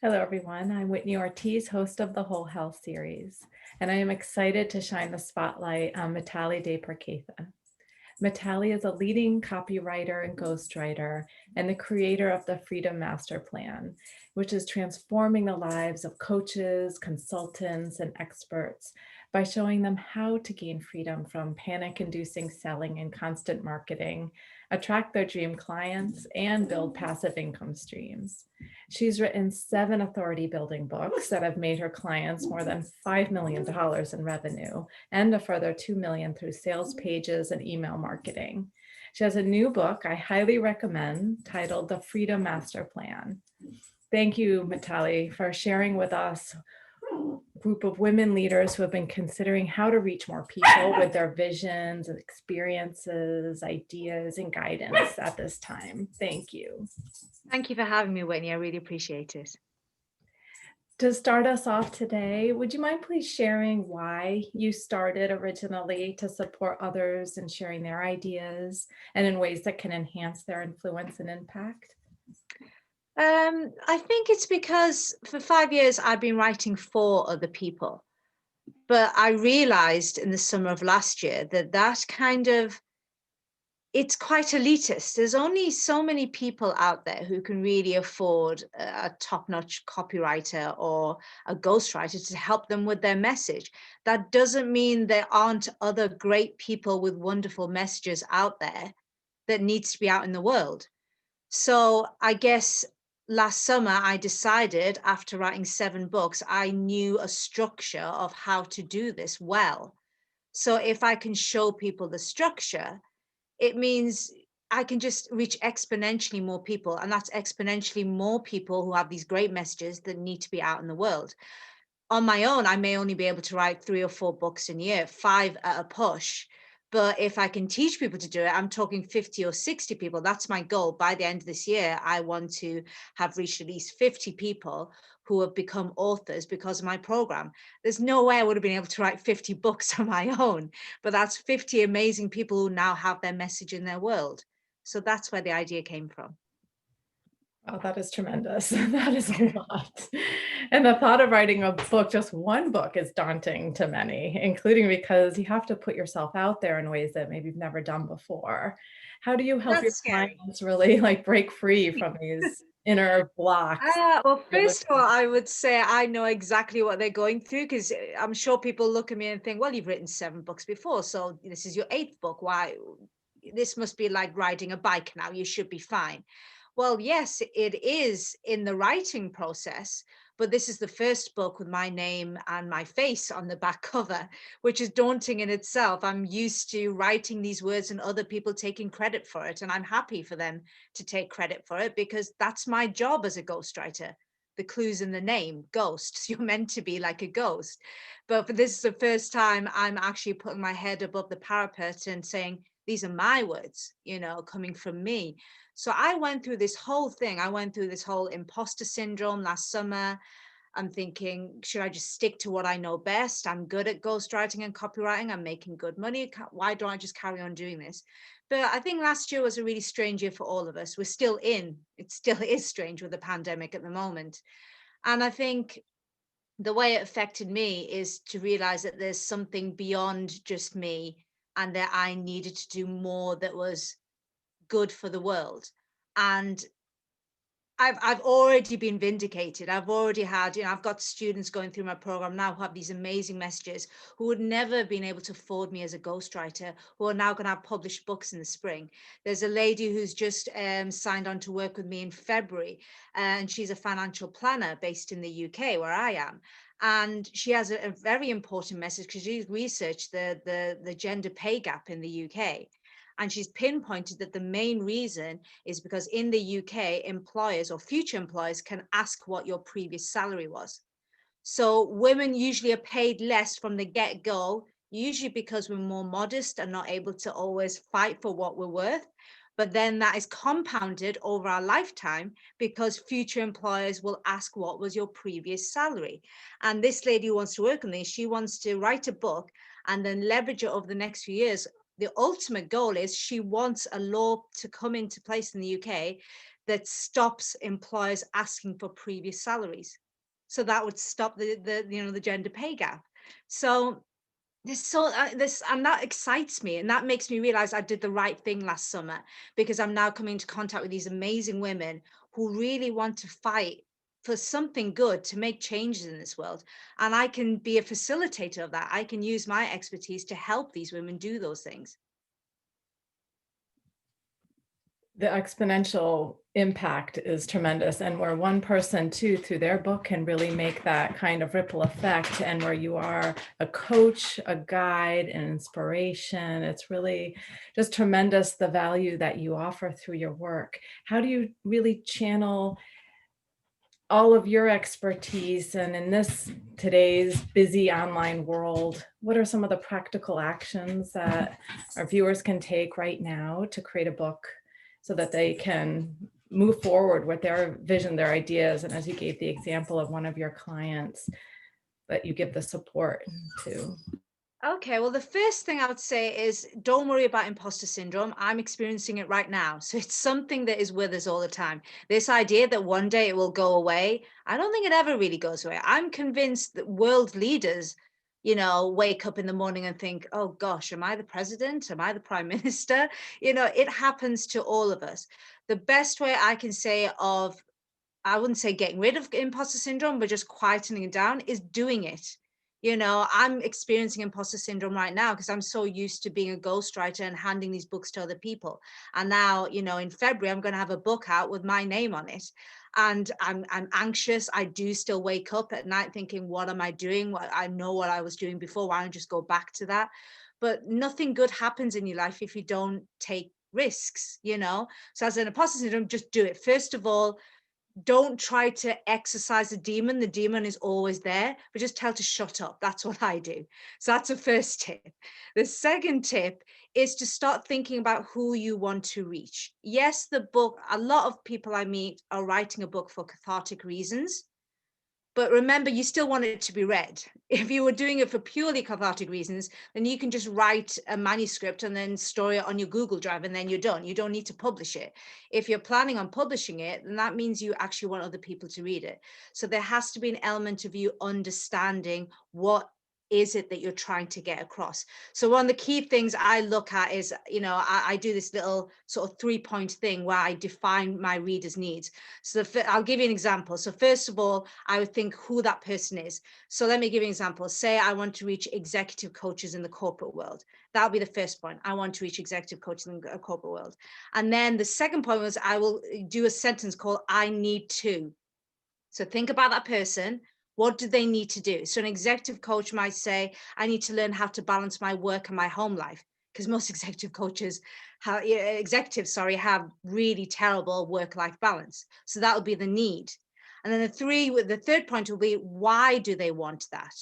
Hello, everyone. I'm Whitney Ortiz, host of the Whole Health series, and I am excited to shine the spotlight on Mitali Deypurkaystha. Mitali is a leading copywriter and ghostwriter and the creator of the Freedom Master Plan, which is transforming the lives of coaches, consultants, and experts by showing them how to gain freedom from panic-inducing selling and constant marketing, attract their dream clients, and build passive income streams. She's written 7 authority building books that have made her clients more than $5 million in revenue and a further 2 million through sales pages and email marketing. She has a new book I highly recommend titled The Freedom Master Plan. Thank you, Mitali, for sharing with us a group of women leaders who have been considering how to reach more people with their visions and experiences, ideas, and guidance at this time. Thank you. Thank you for having me, Whitney. I really appreciate it. To start us off today, would you mind please sharing why you started originally to support others and sharing their ideas and in ways that can enhance their influence and impact? I think it's because for 5 years I've been writing for other people, but I realized in the summer of last year that it's quite elitist. There's only so many people out there who can really afford a top-notch copywriter or a ghostwriter to help them with their message. That doesn't mean there aren't other great people with wonderful messages out there that needs to be out in the world. So I guess last summer I decided, after writing 7 books, I knew a structure of how to do this well. So if I can show people the structure, it means I can just reach exponentially more people. And that's exponentially more people who have these great messages that need to be out in the world. On my own, I may only be able to write 3 or 4 books a year, 5 at a push. But if I can teach people to do it, I'm talking 50 or 60 people. That's my goal. By the end of this year, I want to have reached at least 50 people who have become authors because of my program. There's no way I would have been able to write 50 books on my own, but that's 50 amazing people who now have their message in their world. So that's where the idea came from. Oh, that is tremendous. That is a lot. And the thought of writing a book, just one book, is daunting to many, including because you have to put yourself out there in ways that maybe you've never done before. How do you help your That's scary. clients really like break free from these inner blocks? Well, first of all, I would say I know exactly what they're going through because I'm sure people look at me and think, well, you've written 7 books before, so this is your 8th book. Why? This must be like riding a bike now. You should be fine. Well, yes, it is in the writing process, but this is the first book with my name and my face on the back cover, which is daunting in itself. I'm used to writing these words and other people taking credit for it, and I'm happy for them to take credit for it because that's my job as a ghostwriter. The clues in the name, ghosts. You're meant to be like a ghost. But for this is the first time I'm actually putting my head above the parapet and saying, these are my words, coming from me. So I went through this whole thing. I went through this whole imposter syndrome last summer. I'm thinking, should I just stick to what I know best? I'm good at ghostwriting and copywriting. I'm making good money. Why don't I just carry on doing this? But I think last year was a really strange year for all of us. It still is strange with the pandemic at the moment. And I think the way it affected me is to realize that there's something beyond just me and that I needed to do more that was good for the world. And I've already been vindicated. I've already had, I've got students going through my program now who have these amazing messages who would never have been able to afford me as a ghostwriter, who are now going to have published books in the spring. There's a lady who's just signed on to work with me in February, and she's a financial planner based in the UK where I am. And she has a very important message because she's researched the gender pay gap in the UK. And she's pinpointed that the main reason is because in the UK, employers or future employers can ask what your previous salary was. So women usually are paid less from the get-go, usually because we're more modest and not able to always fight for what we're worth. But then that is compounded over our lifetime because future employers will ask, what was your previous salary? And this lady who wants to work on this, she wants to write a book and then leverage it over the next few years. The ultimate goal is she wants a law to come into place in the UK that stops employers asking for previous salaries. So that would stop the gender pay gap. So this, and that excites me, and that makes me realize I did the right thing last summer, because I'm now coming into contact with these amazing women who really want to fight for something good to make changes in this world. And I can be a facilitator of that. I can use my expertise to help these women do those things. The exponential impact is tremendous, and where one person too through their book can really make that kind of ripple effect, and where you are a coach, a guide, an inspiration, it's really just tremendous the value that you offer through your work. How do you really channel all of your expertise, and in this today's busy online world, what are some of the practical actions that our viewers can take right now to create a book so that they can move forward with their vision, their ideas, and as you gave the example of one of your clients, that you give the support to? Okay, well, the first thing I would say is don't worry about imposter syndrome. I'm experiencing it right now. So it's something that is with us all the time. This idea that one day it will go away, I don't think it ever really goes away. I'm convinced that world leaders, wake up in the morning and think, oh gosh, am I the president? Am I the prime minister? It happens to all of us. The best way I can say of, I wouldn't say getting rid of imposter syndrome, but just quietening it down is doing it. I'm experiencing imposter syndrome right now because I'm so used to being a ghostwriter and handing these books to other people. And now, in February, I'm going to have a book out with my name on it. And I'm anxious. I do still wake up at night thinking, what am I doing? What I know what I was doing before. Why don't I just go back to that? But nothing good happens in your life if you don't take risks. So as an imposter syndrome, just do it. First of all, don't try to exercise the demon. The demon is always there, but just tell to shut up. That's what I do. So that's the first tip. The second tip is to start thinking about who you want to reach. Yes, the book, a lot of people I meet are writing a book for cathartic reasons. But remember, you still want it to be read. If you were doing it for purely cathartic reasons, then you can just write a manuscript and then store it on your Google Drive, and then you're done. You don't need to publish it. If you're planning on publishing it, then that means you actually want other people to read it. So there has to be an element of you understanding what is it that you're trying to get across. So one of the key things I look at is, I do this little sort of 3-point thing where I define my reader's needs. So I'll give you an example. So first of all, I would think who that person is. So let me give you an example. Say I want to reach executive coaches in the corporate world. That'll be the first point. I want to reach executive coaches in the corporate world. And then the second point was I will do a sentence called I need to. So think about that person. What do they need to do? So an executive coach might say, I need to learn how to balance my work and my home life, because most executives have really terrible work-life balance. So that would be the need. And then the third point will be, why do they want that?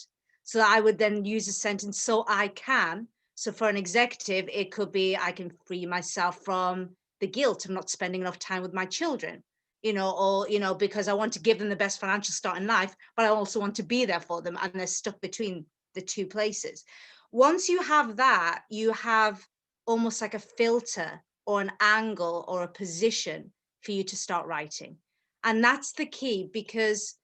So I would then use a sentence, so I can. So for an executive, it could be, I can free myself from the guilt of not spending enough time with my children, because I want to give them the best financial start in life, but I also want to be there for them, and they're stuck between the two places. Once you have that, you have almost like a filter or an angle or a position for you to start writing. And that's the key, because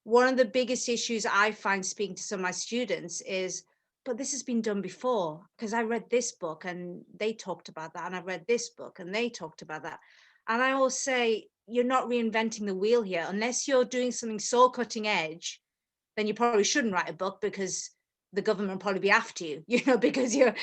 one of the biggest issues I find speaking to some of my students is, but this has been done before, because I read this book and they talked about that, and I read this book and they talked about that. And I always say, you're not reinventing the wheel here. Unless you're doing something so cutting edge, then you probably shouldn't write a book, because the government will probably be after you, because you're,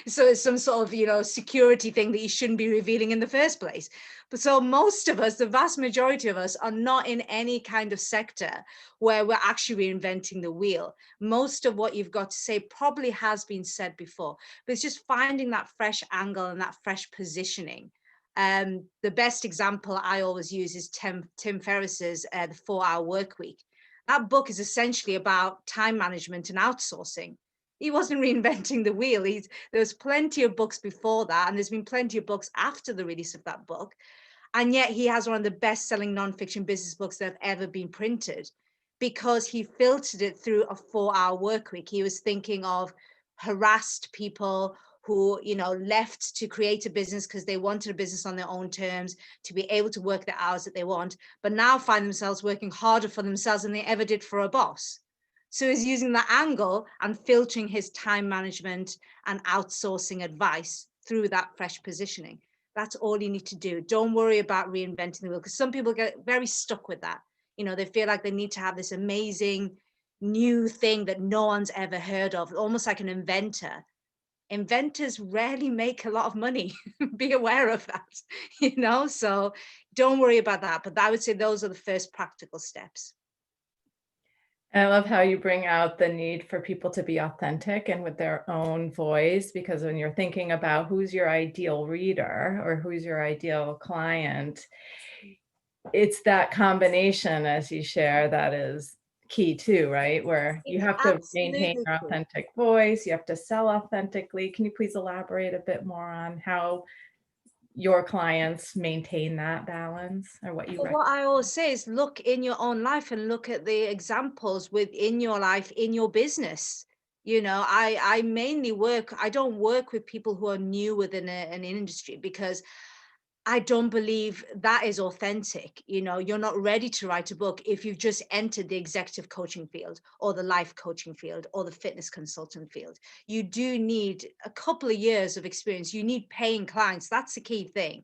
so it's some sort of, security thing that you shouldn't be revealing in the first place. But so most of us, the vast majority of us, are not in any kind of sector where we're actually reinventing the wheel. Most of what you've got to say probably has been said before, but it's just finding that fresh angle and that fresh positioning. The best example I always use is Tim Ferriss's The 4-Hour Work Week. That book is essentially about time management and outsourcing. He wasn't reinventing the wheel. There was plenty of books before that, and there's been plenty of books after the release of that book. And yet he has one of the best-selling nonfiction business books that have ever been printed, because he filtered it through a 4-hour work week. He was thinking of harassed people who, left to create a business because they wanted a business on their own terms, to be able to work the hours that they want, but now find themselves working harder for themselves than they ever did for a boss. So he's using that angle and filtering his time management and outsourcing advice through that fresh positioning. That's all you need to do. Don't worry about reinventing the wheel, because some people get very stuck with that. They feel like they need to have this amazing new thing that no one's ever heard of, almost like an inventor. Inventors rarely make a lot of money. Be aware of that, so don't worry about that. But I would say those are the first practical steps. I love how you bring out the need for people to be authentic and with their own voice, because when you're thinking about who's your ideal reader or who's your ideal client, it's that combination, as you share, that is key too, right? Where you It's have to maintain absolutely your true. authentic voice, you have to sell authentically. Can you please elaborate a bit more on how your clients maintain that balance, or what you But recommend? what I always say is look in your own life and look at the examples within your life, in your business. I mainly I don't work with people who are new within an industry, because I don't believe that is authentic. You're not ready to write a book if you've just entered the executive coaching field or the life coaching field or the fitness consultant field. You do need a couple of years of experience. You need paying clients. That's the key thing.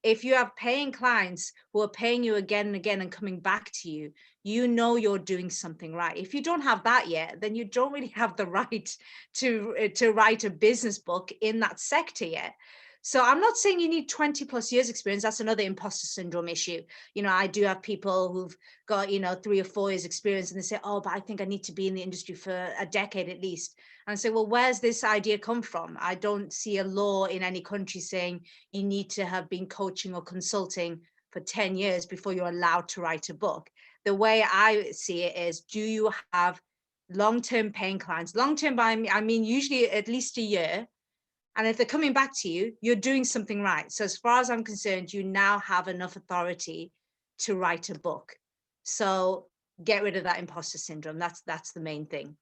If you have paying clients who are paying you again and again and coming back to you, you're doing something right. If you don't have that yet, then you don't really have the right to write a business book in that sector yet. So I'm not saying you need 20 plus years experience. That's another imposter syndrome issue. I do have people who've got, 3 or 4 years experience, and they say, oh, but I think I need to be in the industry for a decade at least. And I say, well, where's this idea come from? I don't see a law in any country saying you need to have been coaching or consulting for 10 years before you're allowed to write a book. The way I see it is, do you have long-term paying clients? Long-term, I mean, usually at least a year. And if they're coming back to you, you're doing something right. So as far as I'm concerned, you now have enough authority to write a book. So get rid of that imposter syndrome. That's the main thing.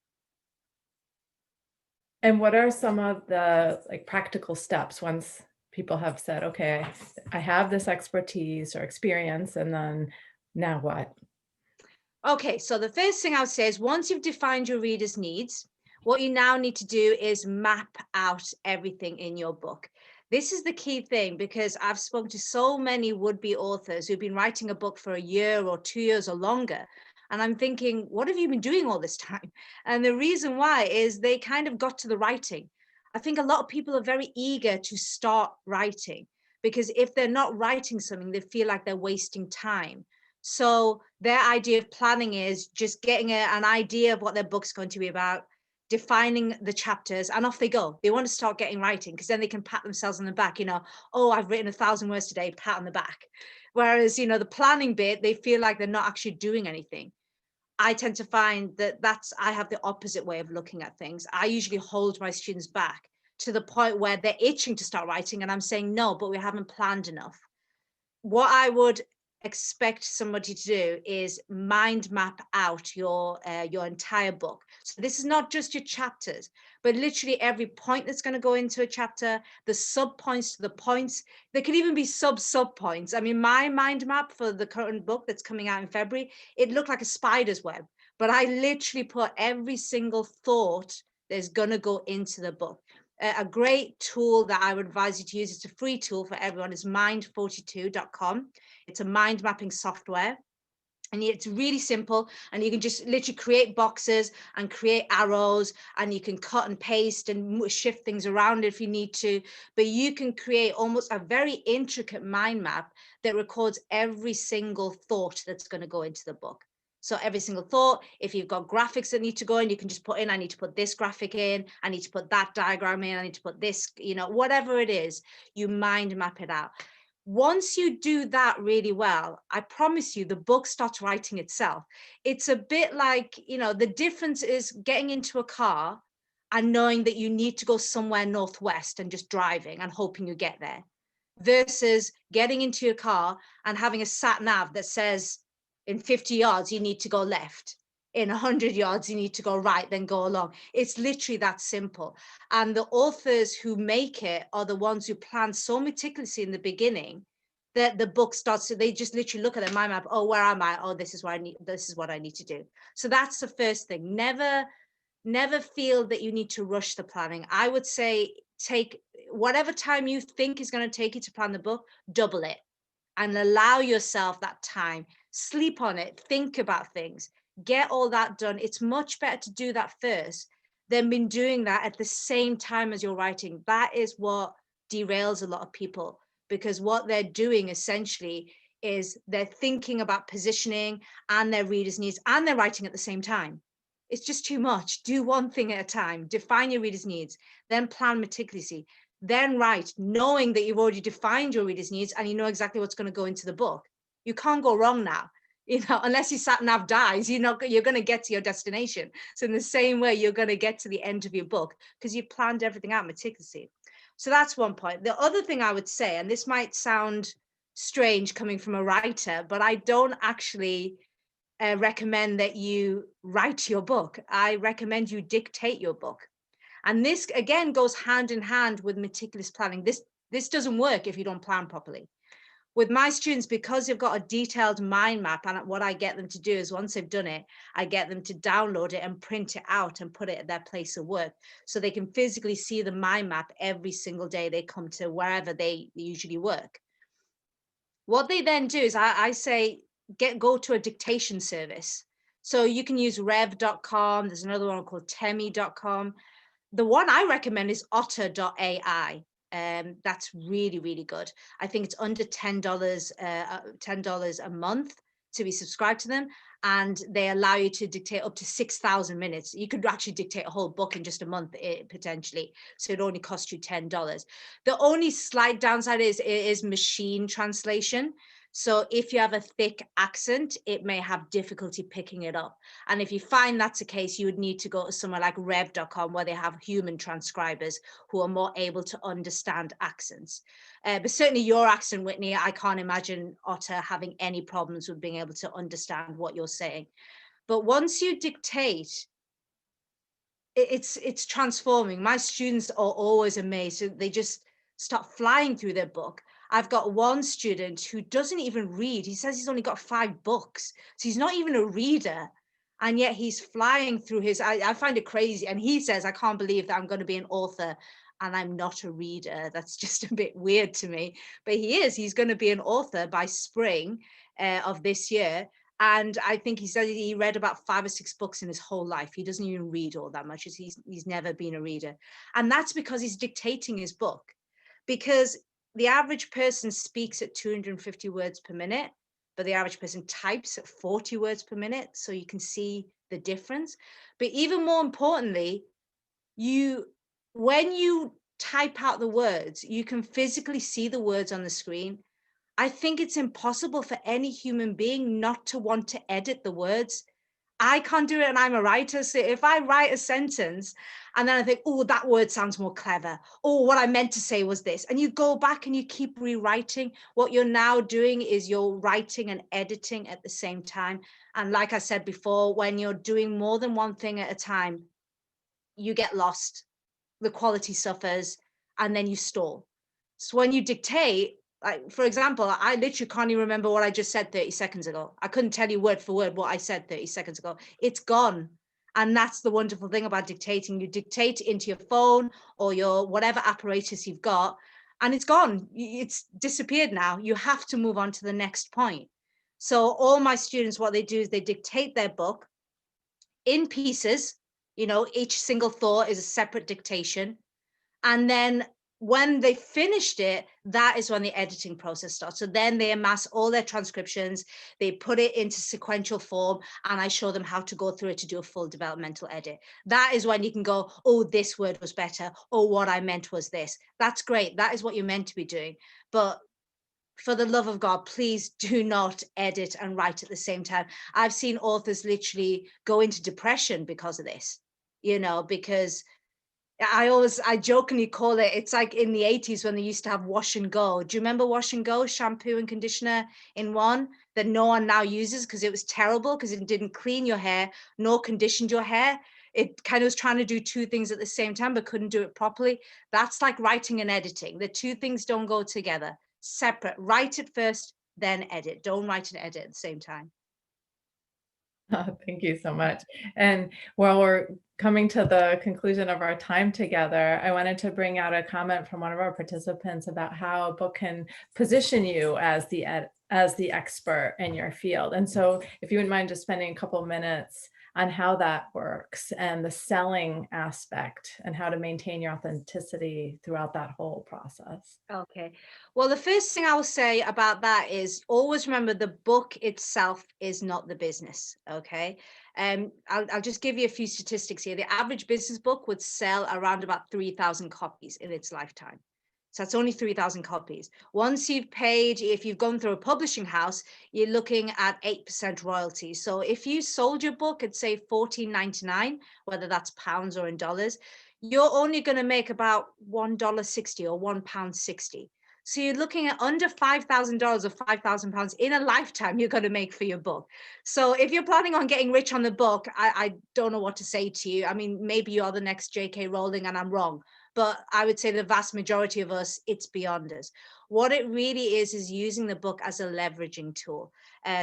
And what are some of the practical steps once people have said, okay, I have this expertise or experience, and then now what? Okay, so the first thing I would say is, once you've defined your reader's needs, what you now need to do is map out everything in your book. This is the key thing, because I've spoken to so many would-be authors who've been writing a book for a year or 2 years or longer. And I'm thinking, what have you been doing all this time? And the reason why is they kind of got to the writing. I think a lot of people are very eager to start writing, because if they're not writing something, they feel like they're wasting time. So their idea of planning is just getting an idea of what their book's going to be about, defining the chapters, and off they go. They want to start getting writing, because then they can pat themselves on the back, oh, I've written 1,000 words today, pat on the back. Whereas, the planning bit, they feel like they're not actually doing anything. I tend to find that I have the opposite way of looking at things. I usually hold my students back to the point where they're itching to start writing, and I'm saying, no, but we haven't planned enough. What I would expect somebody to do is mind map out your entire book. So this is not just your chapters, but literally every point that's going to go into a chapter, the sub points to the points. There could even be sub points. I mean, my mind map for the current book that's coming out in February, it looked like a spider's web, but I literally put every single thought that's going to go into the book. A great tool that I would advise you to use, it's a free tool for everyone, is mind42.com. It's a mind mapping software. And it's really simple, and you can just literally create boxes and create arrows, and you can cut and paste and shift things around if you need to. But you can create almost a very intricate mind map that records every single thought that's going to go into the book. So every single thought, if you've got graphics that need to go in, you can just put in, I need to put this graphic in, I need to put that diagram in, I need to put this, whatever it is, you mind map it out. Once you do that really well, I promise you the book starts writing itself. It's a bit like, the difference is getting into a car and knowing that you need to go somewhere northwest and just driving and hoping you get there, versus getting into your car and having a sat nav that says in 50 yards, you need to go left. in 100 yards, you need to go right, then go along. It's literally that simple. And the authors who make it are the ones who plan so meticulously in the beginning that the book starts to, they just literally look at their mind map. Oh, where am I? Oh, this is where I need, this is what I need to do. So that's the first thing. Never feel that you need to rush the planning. I would say take whatever time you think is going to take you to plan the book, double it, and allow yourself that time. Sleep on it, think about things, get all that done. It's much better to do that first than been doing that at the same time as you're writing. That is what derails a lot of people, because what they're doing essentially is they're thinking about positioning and their readers' needs, and they're writing at the same time. It's just too much. Do one thing at a time. Define your readers' needs, then plan meticulously, then write, knowing that you've already defined your readers' needs and you know exactly what's going to go into the book. You can't go wrong now. You know, unless your sat nav dies, you're going to get to your destination. So in the same way, you're going to get to the end of your book because you've planned everything out meticulously. So that's one point. The other thing I would say, and this might sound strange coming from a writer, but I don't actually recommend that you write your book. I recommend you dictate your book. And this again goes hand in hand with meticulous planning. This doesn't work if you don't plan properly. With my students, because they've got a detailed mind map, and what I get them to do is once they've done it, I get them to download it and print it out and put it at their place of work so they can physically see the mind map every single day they come to wherever they usually work. What they then do is I say, go to a dictation service. So you can use rev.com. There's another one called temi.com. The one I recommend is otter.ai. That's really, really good. I think it's under $10 a month to be subscribed to them. And they allow you to dictate up to 6,000 minutes. You could actually dictate a whole book in just a month, potentially. So it only costs you $10. The only slight downside is it is machine translation. So if you have a thick accent, it may have difficulty picking it up. And if you find that's the case, you would need to go to somewhere like rev.com where they have human transcribers who are more able to understand accents. But certainly your accent, Whitney, I can't imagine Otter having any problems with being able to understand what you're saying. But once you dictate, it's transforming. My students are always amazed. They just start flying through their book. I've got one student who doesn't even read. He says he's only got 5 books. So he's not even a reader. And yet he's flying through his, I find it crazy. And he says, I can't believe that I'm going to be an author and I'm not a reader. That's just a bit weird to me. But he's going to be an author by spring of this year. And I think he said he read about 5 or 6 books in his whole life. He doesn't even read all that much. He's never been a reader. And that's because he's dictating his book. Because the average person speaks at 250 words per minute, but the average person types at 40 words per minute. So you can see the difference. But even more importantly, when you type out the words, you can physically see the words on the screen. I think it's impossible for any human being not to want to edit the words. I can't do it, and I'm a writer. So if I write a sentence and then I think, oh, that word sounds more clever. Oh, what I meant to say was this. And you go back and you keep rewriting. What you're now doing is you're writing and editing at the same time. And like I said before, when you're doing more than one thing at a time, you get lost, the quality suffers, and then you stall. So when you dictate, like, for example, I literally can't even remember what I just said 30 seconds ago. I couldn't tell you word for word what I said 30 seconds ago. It's gone. And that's the wonderful thing about dictating. You dictate into your phone or your whatever apparatus you've got, and it's gone. It's disappeared now. You have to move on to the next point. So all my students, what they do is they dictate their book in pieces. Each single thought is a separate dictation. And then when they finished it, that is when the editing process starts. So then they amass all their transcriptions, they put it into sequential form, and I show them how to go through it to do a full developmental edit. That is when you can go, oh, this word was better. Oh, what I meant was this. That's great. That is what you're meant to be doing. But for the love of God, please do not edit and write at the same time. I've seen authors literally go into depression because of this, because I jokingly call it's like in the 80s when they used to have wash and go. Do you remember wash and go, shampoo and conditioner in one? that no one now uses because it was terrible, because it didn't clean your hair nor conditioned your hair. It kind of was trying to do two things at the same time, but couldn't do it properly. That's like writing and editing. The two things don't go together. Separate. Write it first, then edit. Don't write and edit at the same time. Thank you so much. And while we're coming to the conclusion of our time together, I wanted to bring out a comment from one of our participants about how a book can position you as as the expert in your field. And so if you wouldn't mind just spending a couple minutes on how that works and the selling aspect and how to maintain your authenticity throughout that whole process. Okay. Well, the first thing I will say about that is always remember the book itself is not the business. Okay. I'll just give you a few statistics here. The average business book would sell around about 3,000 copies in its lifetime. So that's only 3,000 copies. Once you've paid, if you've gone through a publishing house, you're looking at 8% royalty. So if you sold your book at say $14.99, whether that's pounds or in dollars, you're only going to make about $1.60 or £1.60. So you're looking at under $5,000 or £5,000 in a lifetime you're going to make for your book. So if you're planning on getting rich on the book, I don't know what to say to you. I mean, maybe you're the next J.K. Rowling and I'm wrong, but I would say the vast majority of us, it's beyond us. What it really is using the book as a leveraging tool.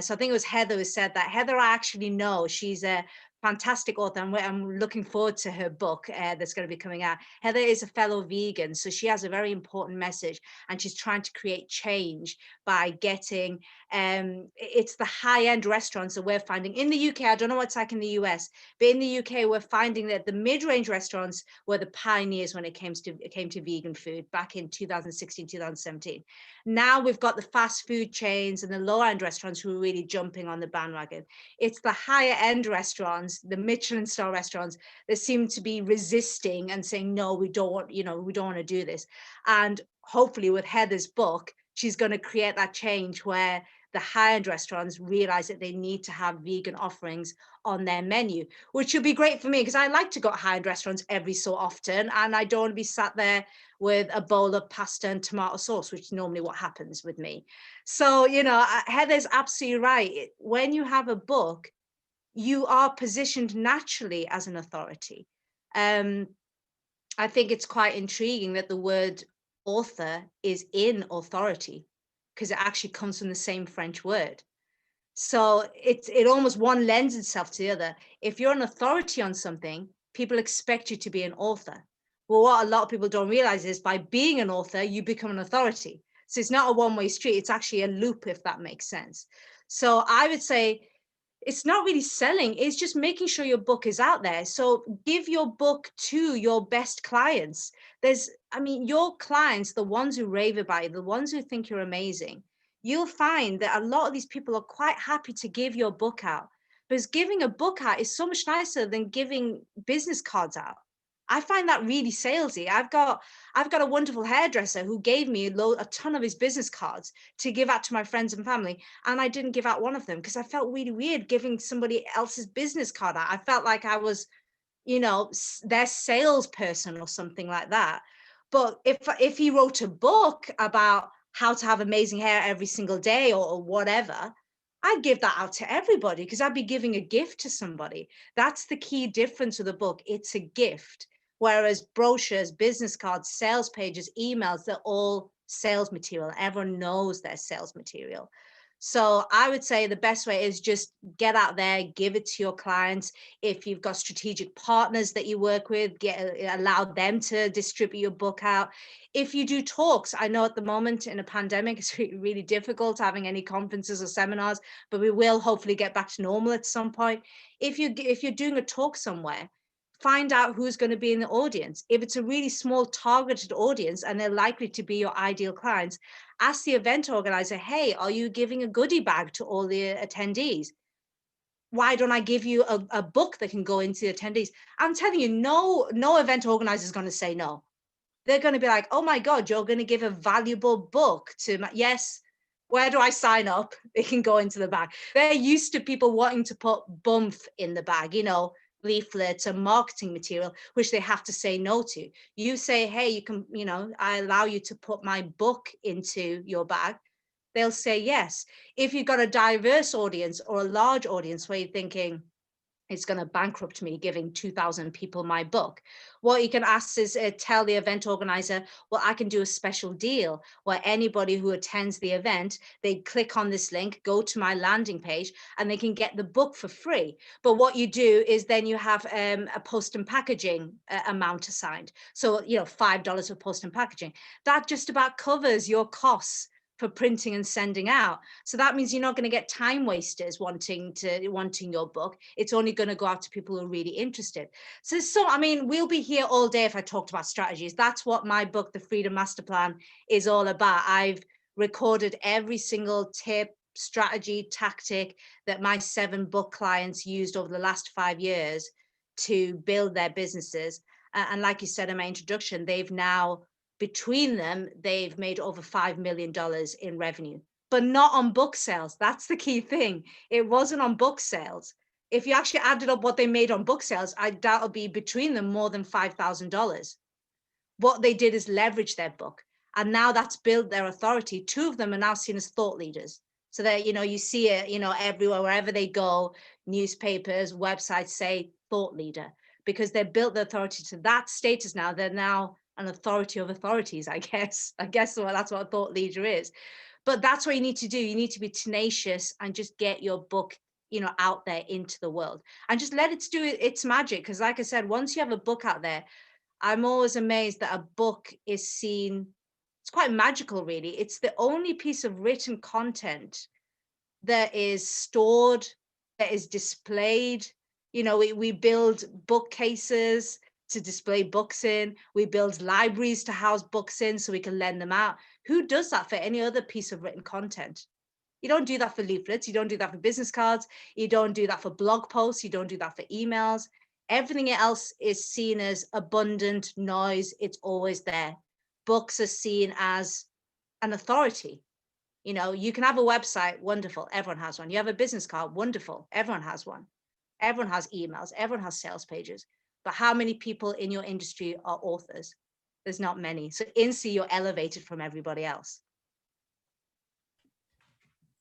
So I think it was Heather who said that. Heather, I actually know. She's a fantastic author, and I'm looking forward to her book that's going to be coming out. Heather is a fellow vegan, so she has a very important message, and she's trying to create change by getting it's the high-end restaurants that we're finding in the UK. I don't know what it's like in the US, but in the UK we're finding that the mid-range restaurants were the pioneers when it came to vegan food back in 2016, 2017. Now we've got the fast food chains and the low-end restaurants who are really jumping on the bandwagon. It's the higher-end restaurants, the Michelin star restaurants, that seem to be resisting and saying, no, we don't want, we don't want to do this. And hopefully with Heather's book, she's going to create that change where the high-end restaurants realize that they need to have vegan offerings on their menu, which would be great for me because I like to go to high-end restaurants every so often, and I don't want to be sat there with a bowl of pasta and tomato sauce, which is normally what happens with me. So, Heather's absolutely right. When you have a book, you are positioned naturally as an authority. I think it's quite intriguing that the word author is in authority because it actually comes from the same French word. So it almost one lends itself to the other. If you're an authority on something, people expect you to be an author. Well, what a lot of people don't realize is by being an author, you become an authority. So it's not a one-way street. It's actually a loop, if that makes sense. So I would say it's not really selling, it's just making sure your book is out there. So give your book to your best clients. Your clients, the ones who rave about you, the ones who think you're amazing, you'll find that a lot of these people are quite happy to give your book out, because giving a book out is so much nicer than giving business cards out. I find that really salesy. I've got a wonderful hairdresser who gave me a ton of his business cards to give out to my friends and family, and I didn't give out one of them because I felt really weird giving somebody else's business card out. I felt like I was, their salesperson or something like that. But if he wrote a book about how to have amazing hair every single day or whatever, I'd give that out to everybody because I'd be giving a gift to somebody. That's the key difference with a book. It's a gift. Whereas brochures, business cards, sales pages, emails, they're all sales material. Everyone knows they're sales material. So I would say the best way is just get out there, give it to your clients. If you've got strategic partners that you work with, allow them to distribute your book out. If you do talks, I know at the moment in a pandemic, it's really difficult having any conferences or seminars, but we will hopefully get back to normal at some point. If you're doing a talk somewhere, find out who's going to be in the audience. If it's a really small targeted audience and they're likely to be your ideal clients, ask the event organizer, hey, are you giving a goodie bag to all the attendees? Why don't I give you a book that can go into the attendees? I'm telling you, no event organizer is going to say no. They're going to be like, oh my God, you're going to give a valuable book to my, yes, where do I sign up? It can go into the bag. They're used to people wanting to put bump in the bag, leaflets and marketing material, which they have to say no to. You say, hey, you can, I allow you to put my book into your bag. they'll say yes. If you've got a diverse audience or a large audience where you're thinking, it's going to bankrupt me giving 2,000 people my book. What you can ask is tell the event organizer, well, I can do a special deal where anybody who attends the event, they click on this link, go to my landing page, and they can get the book for free. But what you do is then you have a post and packaging amount assigned. So, $5 for post and packaging. That just about covers your costs for printing and sending out. So that means you're not going to get time wasters wanting your book. It's only going to go out to people who are really interested. So I mean, we'll be here all day if I talked about strategies. That's what my book, The Freedom Master Plan, is all about. I've recorded every single tip, strategy, tactic that my 7 book clients used over the last 5 years to build their businesses. And like you said in my introduction, between them, they've made over $5 million in revenue, but not on book sales. That's the key thing. It wasn't on book sales. If you actually added up what they made on book sales, I doubt it'll be between them more than $5,000. What they did is leverage their book. And now that's built their authority. 2 of them are now seen as thought leaders. So that, you see it, everywhere, wherever they go, newspapers, websites say thought leader, because they've built the authority to that status now. They're now an authority of authorities, I guess. That's what a thought leader is. But that's what you need to do. You need to be tenacious and just get your book, out there into the world and just let it do its magic. Because like I said, once you have a book out there, I'm always amazed that a book is seen, it's quite magical, really. It's the only piece of written content that is stored, that is displayed. We build bookcases to display books in. We build libraries to house books in so we can lend them out. Who does that for any other piece of written content? You don't do that for leaflets. You don't do that for business cards. You don't do that for blog posts. You don't do that for emails. Everything else is seen as abundant noise. It's always there. Books are seen as an authority. You can have a website, wonderful, everyone has one. You have a business card, wonderful, everyone has one. Everyone has emails, everyone has sales pages. But how many people in your industry are authors? There's not many. So instantly you're elevated from everybody else.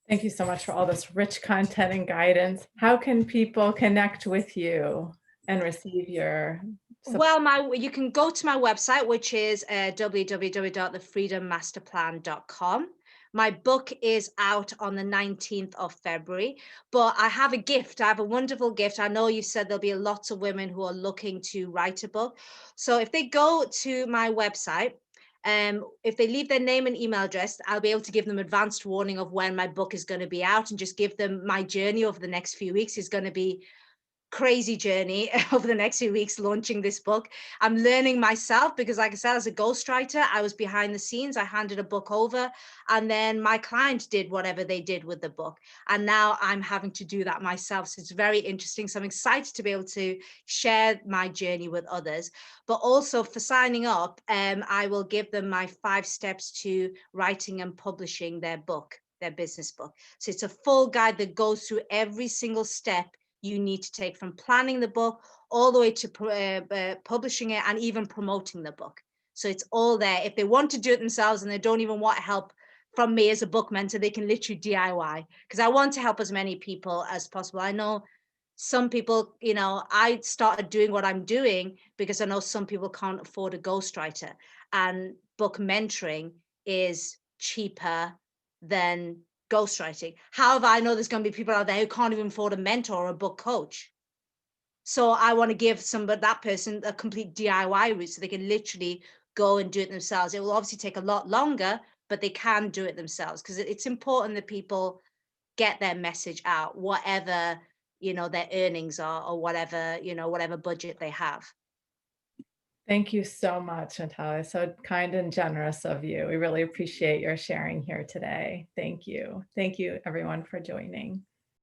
Thank you so much for all this rich content and guidance. How can people connect with you and receive your support? Well, you can go to my website, which is www.thefreedommasterplan.com. My book is out on the 19th of February, but I have a gift. I have a wonderful gift. I know you said there'll be lots of women who are looking to write a book. So if they go to my website, if they leave their name and email address, I'll be able to give them advanced warning of when my book is going to be out and just give them my journey over the next few weeks. Is going to be crazy journey over the next few weeks launching this book. I'm learning myself because, like I said, as a ghostwriter, I was behind the scenes. I handed a book over and then my client did whatever they did with the book. And now I'm having to do that myself. So it's very interesting. So I'm excited to be able to share my journey with others. But also for signing up, I will give them my 5 steps to writing and publishing their book, their business book. So it's a full guide that goes through every single step you need to take from planning the book all the way to publishing it and even promoting the book. So it's all there. If they want to do it themselves and they don't even want help from me as a book mentor, they can literally DIY, because I want to help as many people as possible. I know some people, I started doing what I'm doing because I know some people can't afford a ghostwriter, and book mentoring is cheaper than ghostwriting. However, I know there's going to be people out there who can't even afford a mentor or a book coach. So I want to give that person a complete DIY route so they can literally go and do it themselves. It will obviously take a lot longer, but they can do it themselves, because it's important that people get their message out, whatever, their earnings are, or whatever budget they have. Thank you so much, Natalia. So kind and generous of you. We really appreciate your sharing here today. Thank you. Thank you, everyone, for joining.